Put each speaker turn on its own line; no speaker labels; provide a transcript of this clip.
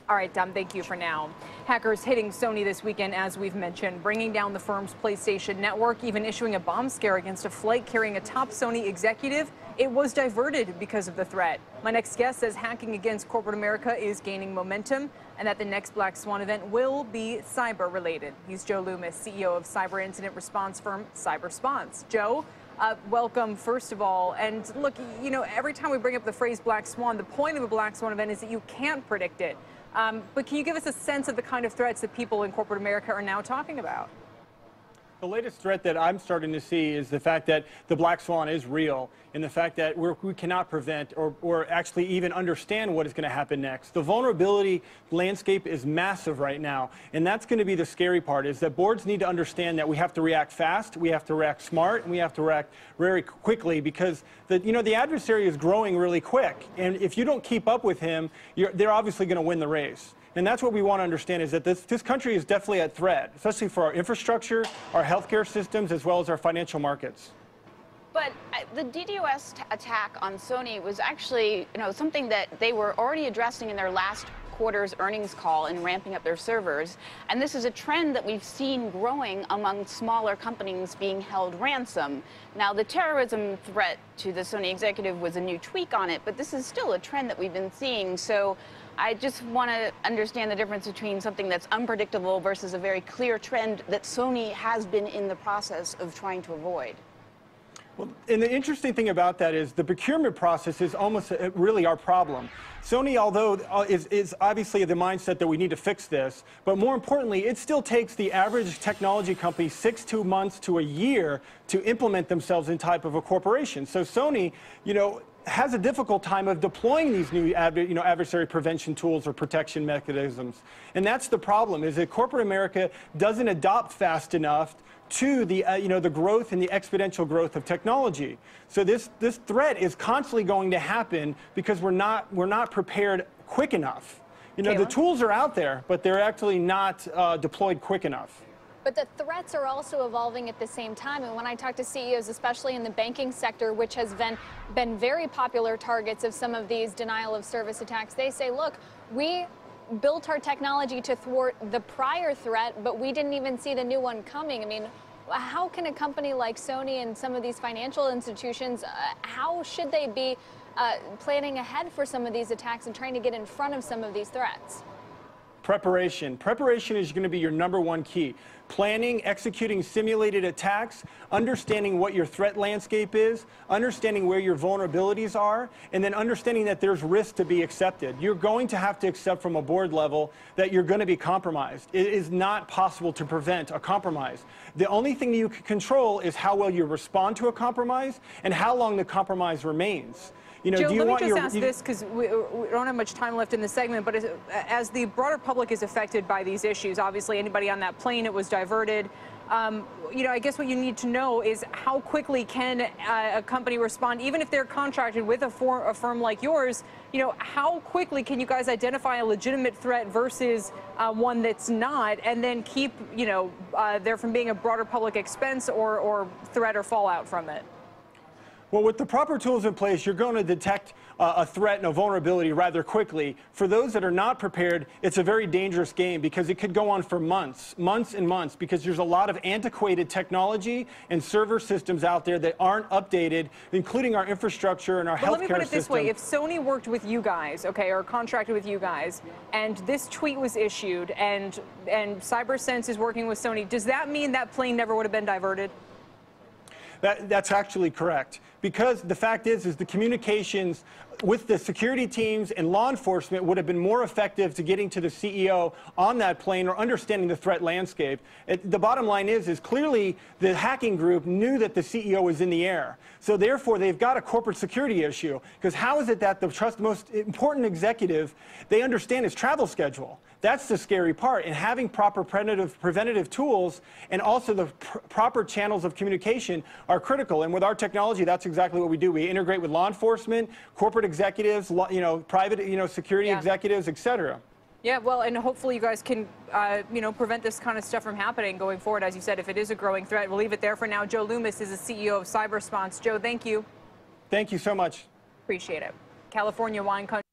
All right, Dom, thank you for now. Hackers hitting Sony this weekend, as we've mentioned, bringing down the firm's PlayStation network, even issuing a bomb scare against a flight carrying a top Sony executive. It was diverted because of the threat. My next guest says hacking against corporate America is gaining momentum and that the next Black Swan event will be cyber-related. He's Joe Loomis, CEO of cyber incident response firm Cybersponse. Joe, welcome, first of all. And look, you know, every time we bring up the phrase Black Swan, the point of a Black Swan event is that you can't predict it. But can you give us a sense of the kind of threats that people in corporate America are now talking about?
The latest threat that I'm starting to see is the fact that the Black Swan is real, and the fact that we cannot prevent or actually even understand what is going to happen next. The vulnerability landscape is massive right now, and that's going to be the scary part, is that boards need to understand that we have to react fast, we have to react smart, and we have to react very quickly, because the adversary is growing really quick, and if you don't keep up with him, they're obviously going to win the race. And that's what we want to understand, is that this country is definitely at threat, especially for our infrastructure, our healthcare systems, as well as our financial markets.
But the DDoS attack on Sony was actually, something that they were already addressing in their last quarter's earnings call and ramping up their servers. And this is a trend that we've seen growing among smaller companies being held ransom. Now, the terrorism threat to the Sony executive was a new tweak on it, but this is still a trend that we've been seeing. So I just want to understand the difference between something that's unpredictable versus a very clear trend that Sony has been in the process of trying to avoid.
Well, and the interesting thing about that is the procurement process is almost really our problem. Sony, although is obviously the mindset that we need to fix this, but more importantly, it still takes the average technology company 6 months to a year to implement themselves in type of a corporation. So Sony, has a difficult time of deploying these new adversary prevention tools or protection mechanisms. And that's the problem, is that corporate America doesn't adopt fast enough to the the growth and the exponential growth of technology. So this threat is constantly going to happen because we're not prepared quick enough. The tools are out there, but they're actually not deployed quick enough.
But the threats are also evolving at the same time. And when I talk to CEOs, especially in the banking sector, which has been very popular targets of some of these denial of service attacks, they say, look, we built our technology to thwart the prior threat, but we didn't even see the new one coming. I mean, how can a company like Sony and some of these financial institutions, how should they be planning ahead for some of these attacks and trying to get in front of some of these threats?
Preparation. Preparation is going to be your #1 key. Planning, executing simulated attacks, understanding what your threat landscape is, understanding where your vulnerabilities are, and then understanding that there's risk to be accepted. You're going to have to accept from a board level that you're going to be compromised. It is not possible to prevent a compromise. The only thing you can control is how well you respond to a compromise and how long the compromise remains.
Joe, let me just ask this, because we don't have much time left in the segment, but as the broader public is affected by these issues, obviously anybody on that plane, it was diverted. I guess what you need to know is how quickly can a company respond, even if they're contracted with a firm like yours. How quickly can you guys identify a legitimate threat versus one that's not, and then keep there from being a broader public expense or threat or fallout from it?
Well, with the proper tools in place, you're going to detect a threat and a vulnerability rather quickly. For those that are not prepared, it's a very dangerous game, because it could go on for months and months, because there's a lot of antiquated technology and server systems out there that aren't updated, including our infrastructure and our healthcare system.
Let me put it this way. If Sony worked with you guys, or contracted with you guys, and this tweet was issued, and Cybersecurity is working with Sony, does that mean that plane never would have been diverted?
That's actually correct, because the fact is the communications with the security teams and law enforcement would have been more effective to getting to the CEO on that plane or understanding the threat landscape. The bottom line is clearly the hacking group knew that the CEO was in the air. So therefore, they've got a corporate security issue, because how is it that the most important executive, they understand his travel schedule? That's the scary part. And having proper preventative tools and also the proper channels of communication are critical. And with our technology, that's exactly what we do. We integrate with law enforcement, corporate executives, private security executives, et cetera.
Yeah, well, and hopefully you guys can, prevent this kind of stuff from happening going forward. As you said, if it is a growing threat, we'll leave it there for now. Joe Loomis is the CEO of Cybersponse. Joe, thank you.
Thank you so much.
Appreciate it. California wine country.